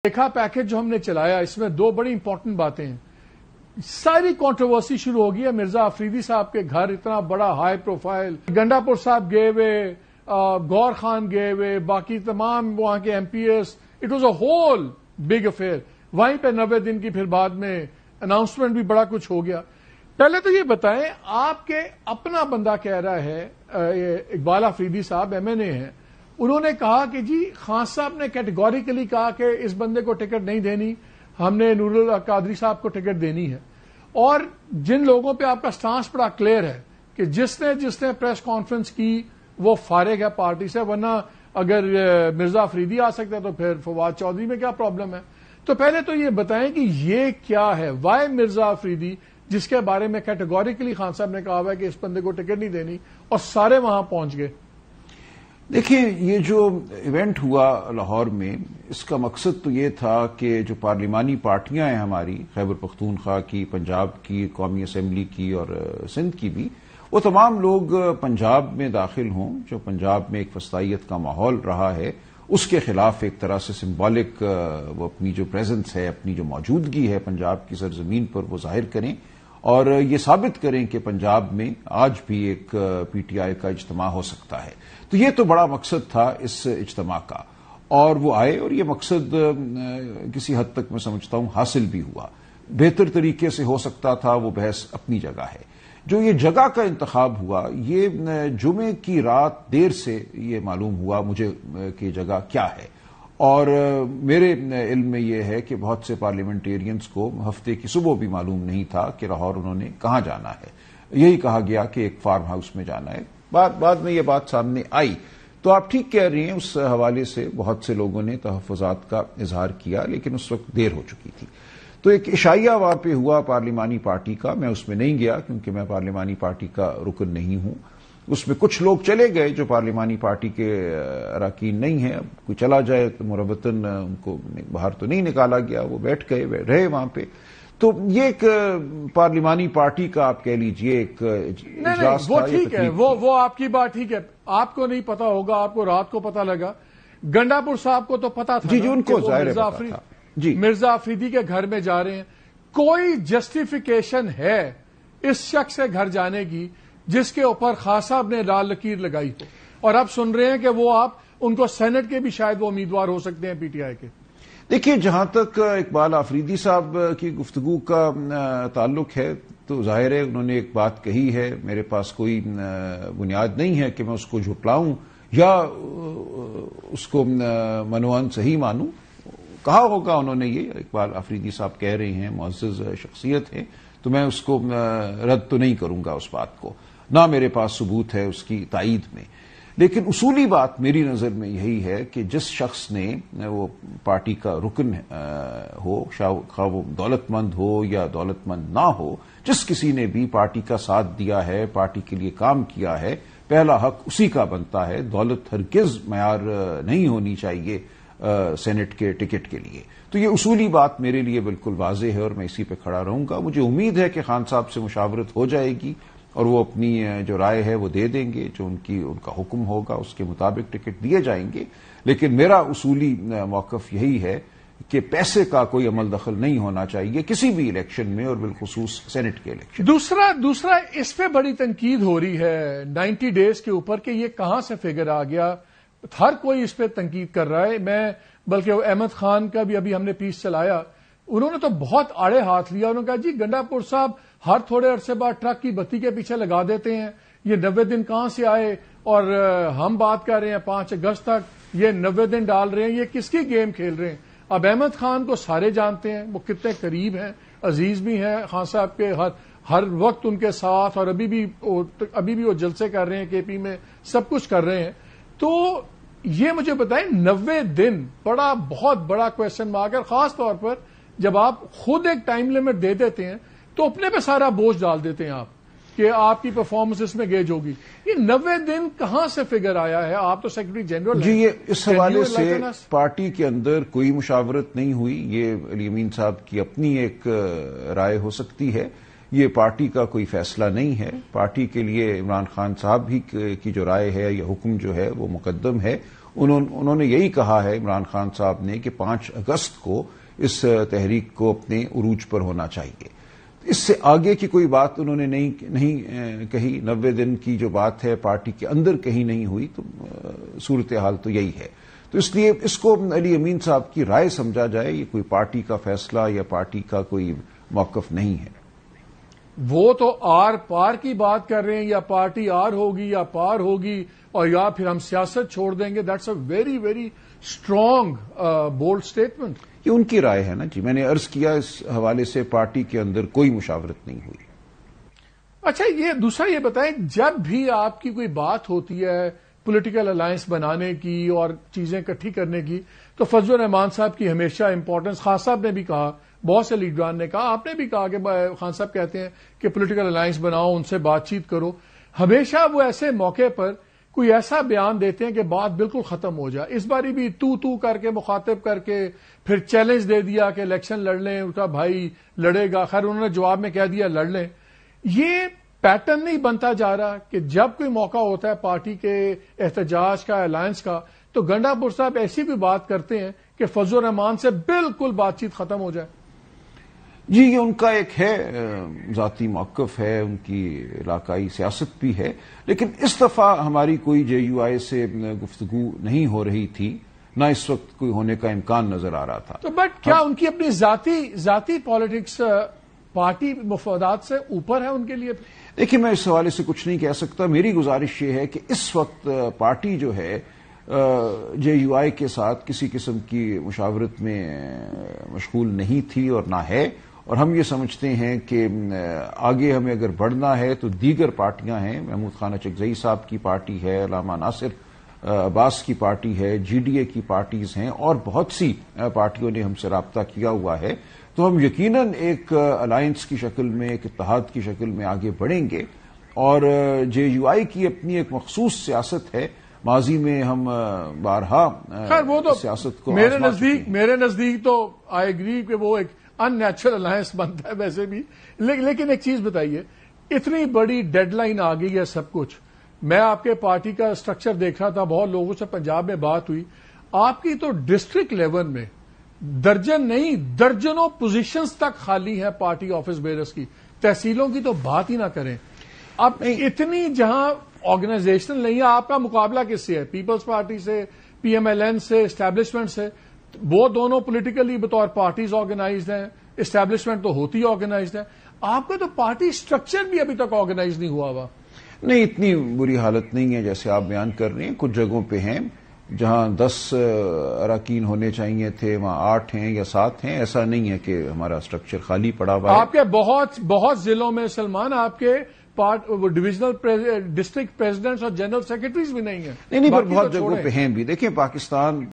دیکھا پیکج جو ہم نے چلایا اس میں دو بڑی امپورٹنٹ باتیں ہیں. ساری کنٹروورسی شروع ہو گئی ہے. مرزا افریدی صاحب کے گھر اتنا بڑا ہائی پروفائل، گنڈاپور صاحب گئے ہوئے، گور خان گئے ہوئے، باقی تمام وہاں کے MPs. It was a whole big affair. وہیں پہ 90 دن کی پھر بعد میں اناؤنسمنٹ بھی بڑا کچھ ہو گیا. پہلے تو یہ بتائیں، آپ کے اپنا بندہ کہہ رہا ہے، اقبال افریدی صاحب ایم این اے ہیں، انہوں نے کہا کہ جی خان صاحب نے کیٹیگوریکلی کہا کہ اس بندے کو ٹکٹ نہیں دینی، ہم نے نور اللہ قادری صاحب کو ٹکٹ دینی ہے. اور جن لوگوں پہ آپ کا سٹانس بڑا کلیئر ہے کہ جس نے پریس کانفرنس کی وہ فارغ ہے پارٹی سے، ورنہ اگر مرزا افریدی آ سکتا ہے تو پھر فواد چودھری میں کیا پرابلم ہے. تو پہلے تو یہ بتائیں کہ یہ کیا ہے، وائی مرزا افریدی جس کے بارے میں کیٹیگوریکلی خان صاحب نے کہا ہوا ہے کہ اس بندے کو ٹکٹ نہیں دینی، اور سارے وہاں پہنچ گئے. دیکھیں، یہ جو ایونٹ ہوا لاہور میں، اس کا مقصد تو یہ تھا کہ جو پارلیمانی پارٹیاں ہیں ہماری، خیبر پختونخوا کی، پنجاب کی، قومی اسمبلی کی اور سندھ کی بھی، وہ تمام لوگ پنجاب میں داخل ہوں. جو پنجاب میں ایک فسطائیت کا ماحول رہا ہے اس کے خلاف ایک طرح سے سمبولک وہ اپنی جو پریزنس ہے، اپنی جو موجودگی ہے پنجاب کی سرزمین پر، وہ ظاہر کریں اور یہ ثابت کریں کہ پنجاب میں آج بھی ایک پی ٹی آئی کا اجتماع ہو سکتا ہے. تو یہ تو بڑا مقصد تھا اس اجتماع کا، اور وہ آئے اور یہ مقصد کسی حد تک میں سمجھتا ہوں حاصل بھی ہوا. بہتر طریقے سے ہو سکتا تھا، وہ بحث اپنی جگہ ہے. جو یہ جگہ کا انتخاب ہوا، یہ جمعے کی رات دیر سے یہ معلوم ہوا مجھے کہ یہ جگہ کیا ہے. اور میرے علم میں یہ ہے کہ بہت سے پارلیمنٹیرینز کو ہفتے کی صبح بھی معلوم نہیں تھا کہ لاہور انہوں نے کہاں جانا ہے. یہی کہا گیا کہ ایک فارم ہاؤس میں جانا ہے. بعد میں یہ بات سامنے آئی. تو آپ ٹھیک کہہ رہی ہیں، اس حوالے سے بہت سے لوگوں نے تحفظات کا اظہار کیا، لیکن اس وقت دیر ہو چکی تھی. تو ایک عشائیہ وہاں پہ ہوا پارلیمانی پارٹی کا. میں اس میں نہیں گیا کیونکہ میں پارلیمانی پارٹی کا رکن نہیں ہوں. اس میں کچھ لوگ چلے گئے جو پارلیمانی پارٹی کے اراکین نہیں ہیں. اب کوئی چلا جائے تو مربتاً ان کو باہر تو نہیں نکالا گیا، وہ بیٹھ گئے رہے وہاں پہ. تو یہ ایک پارلیمانی پارٹی کا آپ کہہ لیجئے ایک اجلاس تھا. وہ ٹھیک ہے، وہ آپ کی بات ٹھیک ہے. آپ کو نہیں پتا ہوگا، آپ کو رات کو پتا لگا. گنڈاپور صاحب کو تو پتا تھا جی ان کو ظاہر پتا تھا. جی مرزا افریدی کے گھر میں جا رہے ہیں. کوئی جسٹیفیکیشن ہے اس شخص کے گھر جانے کی جس کے اوپر خان صاحب نے لال لکیر لگائی ہو؟ اور اب سن رہے ہیں کہ وہ آپ ان کو سینٹ کے بھی شاید وہ امیدوار ہو سکتے ہیں پی ٹی آئی کے. دیکھیے، جہاں تک اقبال افریدی صاحب کی گفتگو کا تعلق ہے تو ظاہر ہے انہوں نے ایک بات کہی ہے. میرے پاس کوئی بنیاد نہیں ہے کہ میں اس کو جھٹلاؤں یا اس کو منوان صحیح مانوں. کہا ہوگا انہوں نے، یہ اقبال افریدی صاحب کہہ رہے ہیں، معزز شخصیت ہے، تو میں اس کو رد تو نہیں کروں گا اس بات کو، نہ میرے پاس ثبوت ہے اس کی تائید میں. لیکن اصولی بات میری نظر میں یہی ہے کہ جس شخص نے وہ پارٹی کا رکن ہو، خواہ وہ دولت مند ہو یا دولت مند نہ ہو، جس کسی نے بھی پارٹی کا ساتھ دیا ہے، پارٹی کے لیے کام کیا ہے، پہلا حق اسی کا بنتا ہے. دولت ہرگز معیار نہیں ہونی چاہیے سینٹ کے ٹکٹ کے لیے. تو یہ اصولی بات میرے لیے بالکل واضح ہے اور میں اسی پہ کھڑا رہوں گا. مجھے امید ہے کہ خان صاحب سے مشاورت ہو جائے گی اور وہ اپنی جو رائے ہے وہ دے دیں گے، جو ان کا حکم ہوگا اس کے مطابق ٹکٹ دیے جائیں گے. لیکن میرا اصولی موقف یہی ہے کہ پیسے کا کوئی عمل دخل نہیں ہونا چاہیے کسی بھی الیکشن میں، اور بالخصوص سینٹ کے الیکشن. دوسرا اس پہ بڑی تنقید ہو رہی ہے 90 ڈیز کے اوپر کہ یہ کہاں سے فگر آ گیا. ہر کوئی اس پہ تنقید کر رہا ہے. میں بلکہ احمد خان کا بھی ابھی ہم نے پیس چلایا، انہوں نے تو بہت آڑے ہاتھ لیا. انہوں نے کہا جی گنڈاپور صاحب ہر تھوڑے عرصے بعد ٹرک کی بتی کے پیچھے لگا دیتے ہیں، یہ 90 دن کہاں سے آئے؟ اور ہم بات کر رہے ہیں 5 اگست تک، یہ 90 دن ڈال رہے ہیں، یہ کس کی گیم کھیل رہے ہیں؟ اب احمد خان کو سارے جانتے ہیں، وہ کتنے قریب ہیں، عزیز بھی ہیں خان صاحب کے، ہر وقت ان کے ساتھ، اور ابھی بھی وہ جلسے کر رہے ہیں کے پی میں، سب کچھ کر رہے ہیں. تو یہ مجھے بتائیں 90 دن بہت بڑا کویسچن مارک ہے. خاص طور پر جب آپ خود ایک ٹائم لمٹ دے دیتے ہیں تو اپنے پہ سارا بوجھ ڈال دیتے ہیں آپ کہ آپ کی پرفارمنس اس میں گیج ہوگی. یہ 90 دن کہاں سے فگر آیا ہے؟ آپ تو سیکرٹری جنرل جی، یہ اس حوالے سے پارٹی کے اندر کوئی مشاورت نہیں ہوئی. یہ علی امین صاحب کی اپنی ایک رائے ہو سکتی ہے، یہ پارٹی کا کوئی فیصلہ نہیں ہے. پارٹی کے لیے عمران خان صاحب ہی کی جو رائے ہے یا حکم جو ہے وہ مقدم ہے، انہوں نے یہی کہا ہے عمران خان صاحب نے کہ 5 اگست کو اس تحریک کو اپنے عروج پر ہونا چاہیے. اس سے آگے کی کوئی بات انہوں نے نہیں کہی. 90 دن کی جو بات ہے پارٹی کے اندر کہیں نہیں ہوئی. تو صورتحال تو یہی ہے. تو اس لیے اس کو علی امین صاحب کی رائے سمجھا جائے. یہ کوئی پارٹی کا فیصلہ یا پارٹی کا کوئی موقف نہیں ہے. وہ تو آر پار کی بات کر رہے ہیں, یا پارٹی آر ہوگی یا پار ہوگی, اور یا پھر ہم سیاست چھوڑ دیں گے. That's a very very strong bold statement. یہ ان کی رائے ہے نا جی. میں نے عرض کیا اس حوالے سے پارٹی کے اندر کوئی مشاورت نہیں ہوئی. اچھا, یہ دوسرا یہ بتائیں, جب بھی آپ کی کوئی بات ہوتی ہے پولیٹیکل الائنس بنانے کی اور چیزیں اکٹھی کرنے کی, تو فضل الرحمان صاحب کی ہمیشہ امپورٹنس, خان صاحب نے بھی کہا, بہت سے لیڈران نے کہا, آپ نے بھی کہا کہ خان صاحب کہتے ہیں کہ پولیٹیکل الائنس بناؤ, ان سے بات چیت کرو. ہمیشہ وہ ایسے موقع پر کوئی ایسا بیان دیتے ہیں کہ بات بالکل ختم ہو جائے. اس باری بھی تو کر کے مخاطب کر کے پھر چیلنج دے دیا کہ الیکشن لڑ لیں. اس کا بھائی لڑے گا, خیر انہوں نے جواب میں کہہ دیا لڑ لیں. یہ پیٹرن نہیں بنتا جا رہا کہ جب کوئی موقع ہوتا ہے پارٹی کے احتجاج کا, الائنس کا, تو گنڈا پور صاحب ایسی بھی بات کرتے ہیں کہ فضل الرحمان سے بالکل بات چیت ختم ہو جائے. جی, یہ ان کا ایک ہے ذاتی موقف ہے, ان کی علاقائی سیاست بھی ہے. لیکن اس دفعہ ہماری کوئی جے یو آئی سے گفتگو نہیں ہو رہی تھی, نہ اس وقت کوئی ہونے کا امکان نظر آ رہا تھا. تو بٹ کیا ان کی اپنی ذاتی پالیٹکس پارٹی مفادات سے اوپر ہے ان کے لیے؟ دیکھیے, میں اس حوالے سے کچھ نہیں کہہ سکتا. میری گزارش یہ ہے کہ اس وقت پارٹی جو ہے جے یو آئی کے ساتھ کسی قسم کی مشاورت میں مشغول نہیں تھی اور نہ ہے. اور ہم یہ سمجھتے ہیں کہ آگے ہمیں اگر بڑھنا ہے تو دیگر پارٹیاں ہیں. محمود خان اچکزئی صاحب کی پارٹی ہے, علامہ ناصر عباس کی پارٹی ہے, جی ڈی اے کی پارٹیز ہیں, اور بہت سی پارٹیوں نے ہم سے رابطہ کیا ہوا ہے. تو ہم یقیناً ایک الائنس کی شکل میں, ایک اتحاد کی شکل میں آگے بڑھیں گے. اور جے یو آئی کی اپنی ایک مخصوص سیاست ہے. ماضی میں ہم بارہا سیاست کو میرے نزدیک تو آئی ایگری کہ وہ ایک ان نیچرل الائنس بنتا ہے ویسے بھی. لیکن ایک چیز بتائیے, اتنی بڑی ڈیڈ لائن آ گئی ہے سب کچھ. میں آپ کے پارٹی کا اسٹرکچر دیکھ رہا تھا, بہت لوگوں سے پنجاب میں بات ہوئی. آپ کی تو ڈسٹرکٹ لیول میں درجن نہیں درجنوں پوزیشنز تک خالی ہیں پارٹی آفس بیئرز کی. تحصیلوں کی تو بات ہی نہ کریں. اب اتنی جہاں آرگنائزیشنل نہیں ہے, آپ کا مقابلہ کس سے ہے؟ پیپلز پارٹی سے, پی ایم ایل این سے, اسٹیبلشمنٹ سے. وہ دونوں پولیٹیکلی بطور پارٹیز آرگنائزڈ ہیں, اسٹیبلشمنٹ تو ہوتی آرگنائزڈ ہے. آپ کا تو پارٹی اسٹرکچر بھی ابھی تک آرگنائز نہیں ہوا ہوا. نہیں, اتنی بری حالت نہیں ہے جیسے آپ بیان کر رہے ہیں. کچھ جگہوں پہ ہیں جہاں 10 اراکین ہونے چاہیے تھے, وہاں 8 ہیں یا 7 ہیں. ایسا نہیں ہے کہ ہمارا اسٹرکچر خالی پڑا ہوا ہے. آپ کے بہت ضلعوں میں سلمان آپ کے ڈسٹرکٹ پریزیڈنٹس اور جنرل سیکرٹریز بھی نہیں ہیں. نہیں, پر بہت جگہوں پہ ہیں بھی. دیکھیں, پاکستان